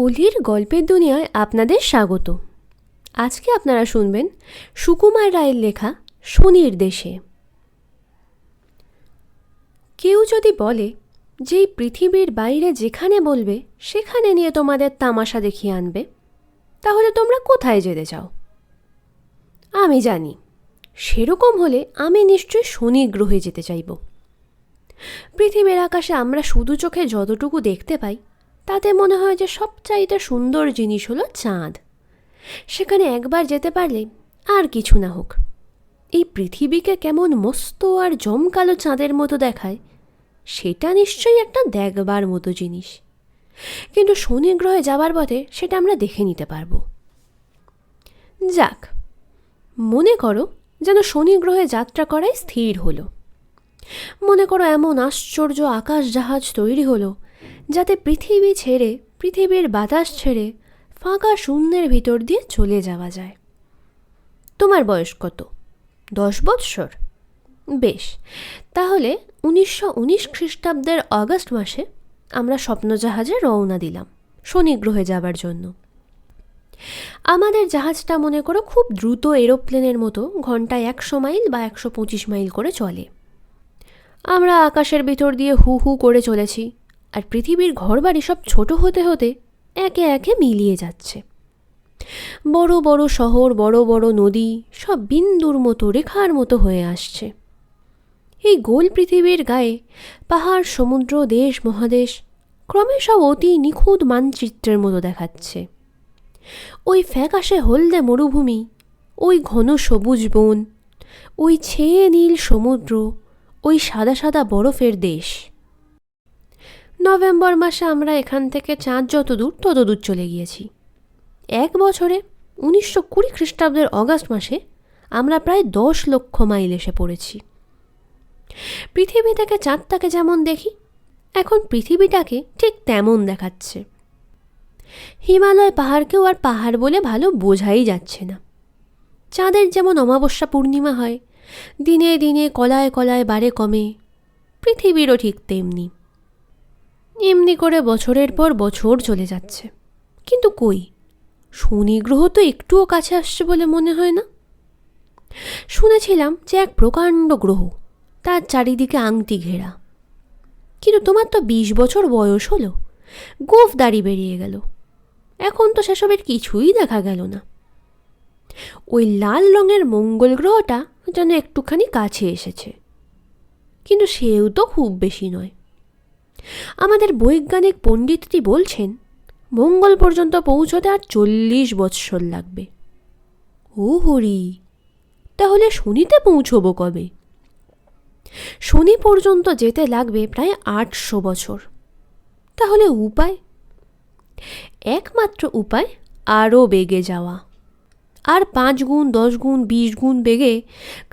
অলির গল্পের দুনিয়ায় আপনাদের স্বাগত। আজকে আপনারা শুনবেন সুকুমার রায়ের লেখা শনির দেশে। কেউ যদি বলে যে এই পৃথিবীর বাইরে যেখানে বলবে সেখানে নিয়ে তোমাদের তামাশা দেখিয়ে আনবে, তাহলে তোমরা কোথায় যেতে চাও? আমি জানি, সেরকম হলে আমি নিশ্চয়ই শনি গ্রহে যেতে চাইব। পৃথিবীর আকাশে আমরা শুধু চোখে যতটুকু দেখতে পাই তাতে মনে হয় যে সবচাইতে সুন্দর জিনিস হলো চাঁদ। সেখানে একবার যেতে পারলে আর কিছু না হোক, এই পৃথিবীকে কেমন মস্ত আর জমকালো চাঁদের মতো দেখায় সেটা নিশ্চয়ই একটা দেখবার মতো জিনিস। কিন্তু শনি গ্রহে যাবার পথে সেটা আমরা দেখে নিতে পারবো। যাক, মনে করো যেন শনি গ্রহে যাত্রা করাই স্থির হলো। মনে করো এমন আশ্চর্য আকাশ জাহাজ তৈরি হলো যাতে পৃথিবী ছেড়ে, পৃথিবীর বাতাস ছেড়ে ফাঁকা শূন্যের ভিতর দিয়ে চলে যাওয়া যায়। তোমার বয়স কত? 10 বৎসর? বেশ, তাহলে 1919 খ্রিস্টাব্দের অগাস্ট মাসে আমরা স্বপ্নজাহাজে রওনা দিলাম শনি গ্রহে যাবার জন্য। আমাদের জাহাজটা মনে করো খুব দ্রুত এরোপ্লেনের মতো ঘন্টায় 100 মাইল বা 125 মাইল করে চলে। আমরা আকাশের ভিতর দিয়ে হু হু করে চলেছি, আর পৃথিবীর ঘরবাড়ি সব ছোট হতে হতে একে একে মিলিয়ে যাচ্ছে। বড় বড় শহর, বড় বড় নদী সব বিন্দুর মতো, রেখার মতো হয়ে আসছে। এই গোল পৃথিবীর গায়ে পাহাড়, সমুদ্র, দেশ, মহাদেশ ক্রমে সব অতি নিখুঁত মানচিত্রের মতো দেখাচ্ছে। ওই ফ্যাকাশে হলদে মরুভূমি, ওই ঘন সবুজ বন, ওই ছেয়ে নীল সমুদ্র, ওই সাদা সাদা বরফের দেশ। নভেম্বর মাসে আমরা এখান থেকে চাঁদ যত দূর চলে গিয়েছি। এক বছরে 1920 খ্রিস্টাব্দের অগাস্ট মাসে আমরা প্রায় 10 লক্ষ মাইল এসে পড়েছি। পৃথিবী থেকে চাঁদটাকে যেমন দেখি, এখন পৃথিবীটাকে ঠিক তেমন দেখাচ্ছে। হিমালয় পাহাড়কেও আর পাহাড় বলে ভালো বোঝাই যাচ্ছে না। চাঁদের যেমন অমাবস্যা পূর্ণিমা হয়, দিনে দিনে কলায় কলায় বাড়ে কমে, পৃথিবীরও ঠিক তেমনি। এমনি করে বছরের পর বছর চলে যাচ্ছে, কিন্তু কই শনি গ্রহ তো একটুও কাছে আসছে বলে মনে হয় না। শুনেছিলাম যে এক প্রকাণ্ড গ্রহ, তার চারিদিকে আংটি ঘেরা। কিন্তু তোমার তো 20 বছর বয়স হলো, গোঁফ দাড়ি বেরিয়ে গেল, এখন তো সেসবের কিছুই দেখা গেল না। ওই লাল রঙের মঙ্গল গ্রহটা যেন একটুখানি কাছে এসেছে, কিন্তু সেও তো খুব বেশি নয়। আমাদের বৈজ্ঞানিক পণ্ডিতটি বলছেন মঙ্গল পর্যন্ত পৌঁছতে আর 40 বৎসর লাগবে। ও হরি, তাহলে শনিতে পৌঁছবো কবে? শনি পর্যন্ত যেতে লাগবে প্রায় 800 বছর। তাহলে উপায়? একমাত্র উপায় আরও বেগে যাওয়া, আর 5 গুণ, 10 গুণ, 20 গুণ বেগে,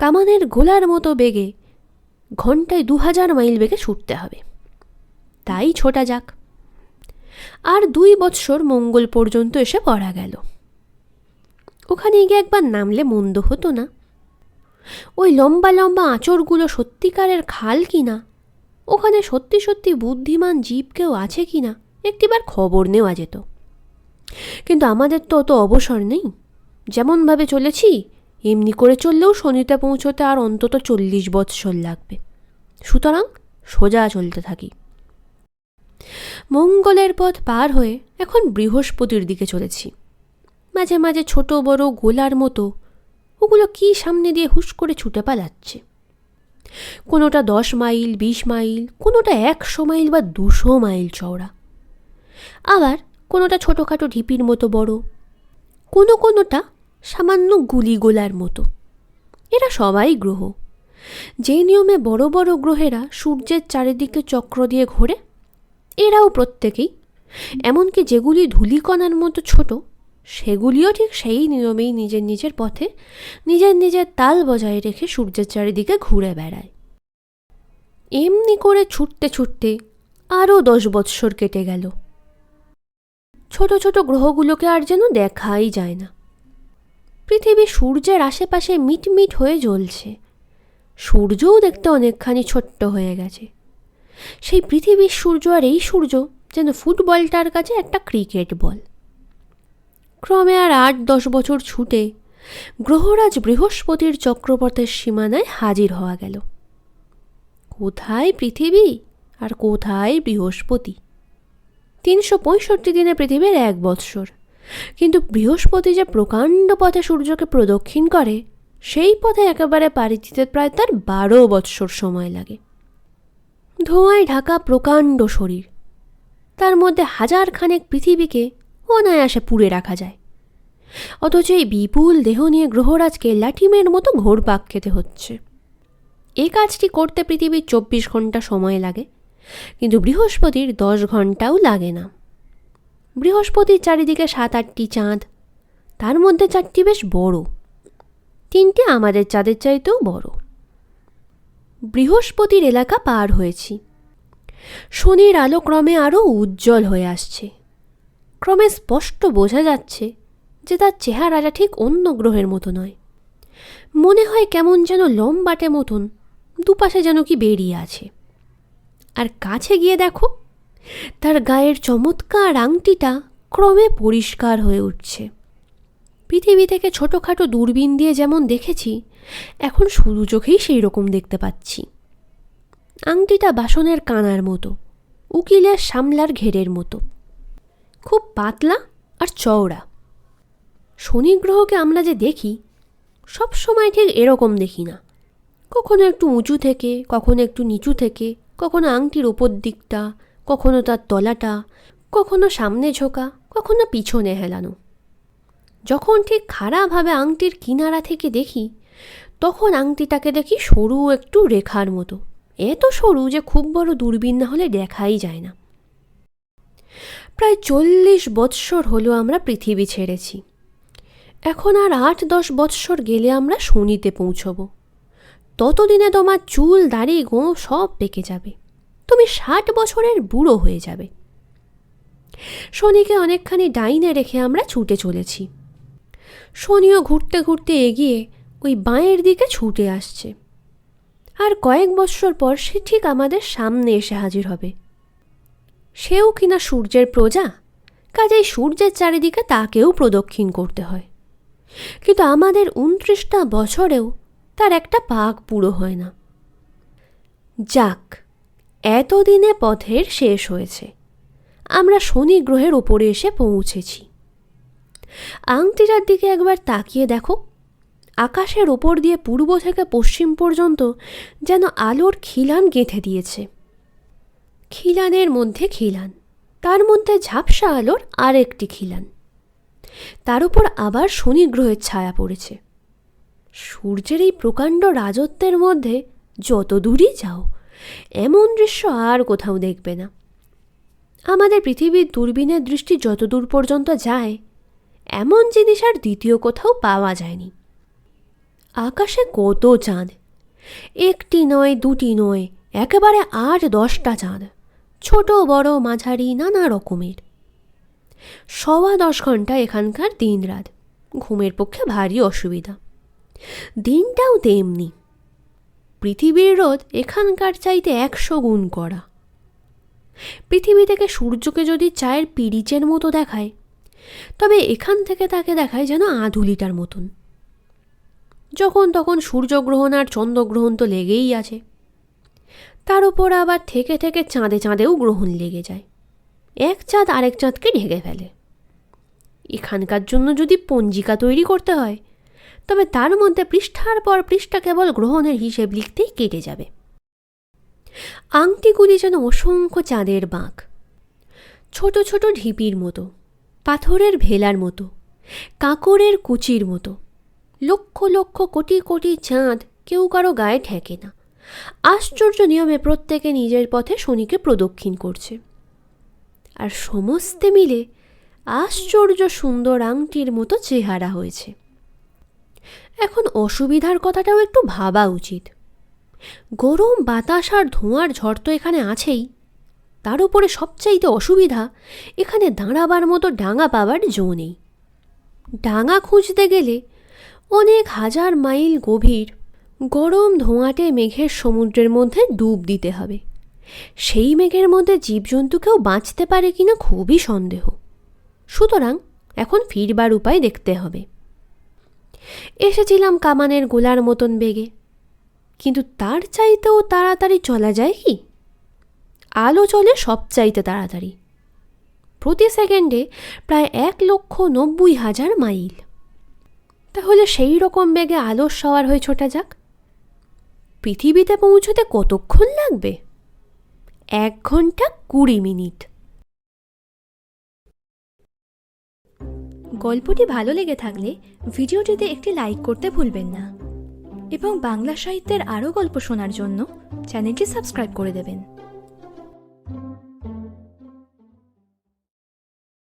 কামানের গোলার মতো বেগে, ঘন্টায় 2000 মাইল বেগে ছুটতে হবে। তাই ছোটা যাক। আর 2 বৎসর মঙ্গল পর্যন্ত এসে পড়া গেল। ওখানে গিয়ে একবার নামলে মন্দ হতো না। ওই লম্বা লম্বা আঁচড়গুলো সত্যিকারের খাল কিনা, ওখানে সত্যি সত্যি বুদ্ধিমান জীব কেউ আছে কিনা একটিবার খবর নেওয়া যেত। কিন্তু আমাদের তো অত অবসর নেই। যেমনভাবে চলেছি এমনি করে চললেও শনিতে পৌঁছতে আর অন্তত 40 বৎসর লাগবে। সুতরাং সোজা চলতে থাকি। মঙ্গলের পথ পার হয়ে এখন বৃহস্পতির দিকে চলেছি। মাঝে মাঝে ছোট বড় গোলার মতো ওগুলো কি সামনে দিয়ে হুশ করে ছুটে পালাচ্ছে। কোনোটা 10 মাইল, 20 মাইল, কোনোটা 100 মাইল বা 200 মাইল চওড়া, আবার কোনোটা ছোটোখাটো ঢিপির মতো বড়, কোনোটা সামান্য গুলি গোলার মতো। এরা সবাই গ্রহ। যে নিয়মে বড় বড় গ্রহেরা সূর্যের চারিদিকে চক্র দিয়ে ঘোরে, এরাও প্রত্যেকেই, এমনকি যেগুলি ধূলিকণার মতো ছোট, সেগুলিও ঠিক সেই নিয়মেই নিজের নিজের পথে নিজের নিজের তাল বজায় রেখে সূর্যের চারিদিকে ঘুরে বেড়ায়। এমনি করে ছুটতে ছুটতে আরও 10 বৎসর কেটে গেল। ছোট ছোট গ্রহগুলোকে আর যেন দেখাই যায় না। পৃথিবী সূর্যের আশেপাশে মিটমিট হয়ে জ্বলছে। সূর্যও দেখতে অনেকখানি ছোট্ট হয়ে গেছে। সেই পৃথিবীর সূর্য আর এই সূর্য যেন ফুটবলটার কাছে একটা ক্রিকেট বল। ক্রমে আর 8-10 বছর ছুটে গ্রহরাজ বৃহস্পতির চক্রপথের সীমানায় হাজির হওয়া গেল। কোথায় পৃথিবী আর কোথায় বৃহস্পতি? 365 দিনে পৃথিবীর 1 বৎসর, কিন্তু বৃহস্পতি যে প্রকাণ্ড পথে সূর্যকে প্রদক্ষিণ করে, সেই পথে একেবারে পাড়ি দিতে প্রায় তার 12 বৎসর সময় লাগে। ধোঁয়ায় ঢাকা প্রকাণ্ড শরীর, তার মধ্যে হাজারখানেক পৃথিবীকে অনায়াসে পুড়ে রাখা যায়। অথচ এই বিপুল দেহ নিয়ে গ্রহরাজকে লাঠিমের মতো ঘোরপাক খেতে হচ্ছে। এই কাজটি করতে পৃথিবীর 24 ঘন্টা সময় লাগে, কিন্তু বৃহস্পতির 10 ঘন্টাও লাগে না। বৃহস্পতির চারিদিকে 7-8টি চাঁদ, তার মধ্যে 4টি বেশ বড়, 3টে আমাদের চাঁদের চাইতেও বড়। বৃহস্পতির এলাকা পার হয়েছি। শনির আলো ক্রমে আরও উজ্জ্বল হয়ে আসছে। ক্রমে স্পষ্ট বোঝা যাচ্ছে যে তার চেহারাটা ঠিক অন্য গ্রহের মতো নয়। মনে হয় কেমন যেন লম্বাটে মতন দুপাশে যেন কি বেরিয়ে আছে। আর কাছে গিয়ে দেখো, তার গায়ের চমৎকার আংটিটা ক্রমে পরিষ্কার হয়ে উঠছে। পৃথিবী থেকে ছোটোখাটো দূরবীন দিয়ে যেমন দেখেছি, এখন শুধু চোখেই সেই রকম দেখতে পাচ্ছি। আংটিটা বাসনের কানার মতো, উকিলের সামলার ঘেরের মতো, খুব পাতলা আর চওড়া। শনি গ্রহকে আমরা যে দেখি, সব সময় ঠিক এরকম দেখি না। কখনো একটু উঁচু থেকে, কখনো একটু নিচু থেকে, কখনো আংটির ওপর দিকটা, কখনো তার তলাটা, কখনো সামনে ঝোঁকা, কখনো পিছনে হেলানো। যখন ঠিক খাড়াভাবে আংটির কিনারা থেকে দেখি, তখন আংটিটাকে দেখি সরু একটু রেখার মতো, এত সরু যে খুব বড় দূরবীন না হলে দেখাই যায় না। প্রায় 40 বৎসর হলো আমরা পৃথিবী ছেড়েছি। এখন আর 8-10 বৎসর গেলে আমরা শনিতে পৌঁছব। ততদিনে তোমার চুল, দাড়ি, গোঁ সব পেকে যাবে, তুমি 60 বছরের বুড়ো হয়ে যাবে। শনিকে অনেকখানি ডাইনে রেখে আমরা ছুটে চলেছি। শনিও ঘুরতে ঘুরতে এগিয়ে ওই বাঁয়ের দিকে ছুটে আসছে। আর কয়েক বৎসর পর সে ঠিক আমাদের সামনে এসে হাজির হবে। সেও কিনা সূর্যের প্রজা, কাজেই সূর্যের চারিদিকে তাকেও প্রদক্ষিণ করতে হয়। কিন্তু আমাদের 29টা বছরেও তার একটা পাক পুরো হয় না। যাক, এতদিনে পথের শেষ হয়েছে, আমরা শনি গ্রহের ওপরে এসে পৌঁছেছি। আংটিটার দিকে একবার তাকিয়ে দেখো, আকাশের ওপর দিয়ে পূর্ব থেকে পশ্চিম পর্যন্ত যেন আলোর খিলান গেঁথে দিয়েছে। খিলানের মধ্যে খিলান, তার মধ্যে ঝাপসা আলোর আরেকটি খিলান, তার উপর আবার শনি গ্রহের ছায়া পড়েছে। সূর্যের এই প্রকাণ্ড রাজত্বের মধ্যে যত দূরই যাও, এমন দৃশ্য আর কোথাও দেখবে না। আমাদের পৃথিবীর দূরবীনের দৃষ্টি যত দূর পর্যন্ত যায়, এমন জিনিস আর দ্বিতীয় কোথাও পাওয়া যায়নি। আকাশে কত চাঁদ, একটি নয়, দুটি নয়, একেবারে 8-10টা চাঁদ, ছোট বড় মাঝারি নানা রকমের। 10.25 ঘন্টা এখানকার দিন রাত, ঘুমের পক্ষে ভারী অসুবিধা। দিনটাও তেমনি। পৃথিবীর রোদ এখানকার চাইতে 100 গুণ কড়া। পৃথিবী থেকে সূর্যকে যদি চায়ের পিরিচের মতো দেখায়, তবে এখান থেকে তাকে দেখায় যেন আধুলিটার মতন। যখন তখন সূর্যগ্রহণ আর চন্দ্রগ্রহণ তো লেগেই আছে, তার উপর আবার থেকে থেকে চাঁদে চাঁদেও গ্রহণ লেগে যায়। এক চাঁদ আরেক চাঁদকে ঢেকে ফেলে। এখানকার জন্য যদি পঞ্জিকা তৈরি করতে হয়, তবে তার মধ্যে পৃষ্ঠার পর পৃষ্ঠা কেবল গ্রহণের হিসেব লিখতেই কেটে যাবে। আংটিগুলি যেন অসংখ্য চাঁদের বাঁক, ছোট ছোট ঢিপির মতো, পাথরের ভেলার মতো, কাঁকড়ের কুচির মতো। লক্ষ লক্ষ কোটি কোটি চাঁদ কেউ কারো গায়ে ঠেকে না। আশ্চর্য নিয়মে প্রত্যেকে নিজের পথে শনিকে প্রদক্ষিণ করছে, আর সমস্তে মিলে আশ্চর্য সুন্দর আংটির মতো চেহারা হয়েছে। এখন অসুবিধার কথাটাও একটু ভাবা উচিত। গরম বাতাস আর ধোঁয়ার ঝড় তো এখানে আছেই, তার উপরে সবচাইতে অসুবিধা, এখানে দাঁড়াবার মতো ডাঙা পাবার জো নেই। ডাঙা খুঁজতে গেলে অনেক হাজার মাইল গভীর গরম ধোঁয়াটে মেঘের সমুদ্রের মধ্যে ডুব দিতে হবে, সেই মেঘের মধ্যে জীবজন্তুকেও বাঁচতে পারে কিনা খুবই সন্দেহ। সুতরাং এখন ফিরবার উপায় দেখতে হবে। এসেছিলাম কামানের গোলার মতন বেগে, কিন্তু তার চাইতেও তাড়াতাড়ি চলা যায় কি? আলো চলে সব চাইতে তাড়াতাড়ি, প্রতি সেকেন্ডে প্রায় 1,90,000 মাইল। তাহলে সেই রকম বেগে আলোর সওয়ার হয়ে ছোটা যাক। পৃথিবীতে পৌঁছতে কতক্ষণ লাগবে? 1 ঘন্টা 20 মিনিট। গল্পটি ভালো লেগে থাকলে ভিডিওটিতে একটি লাইক করতে ভুলবেন না এবং বাংলা সাহিত্যের আরও গল্প শোনার জন্য চ্যানেলটি সাবস্ক্রাইব করে দেবেন।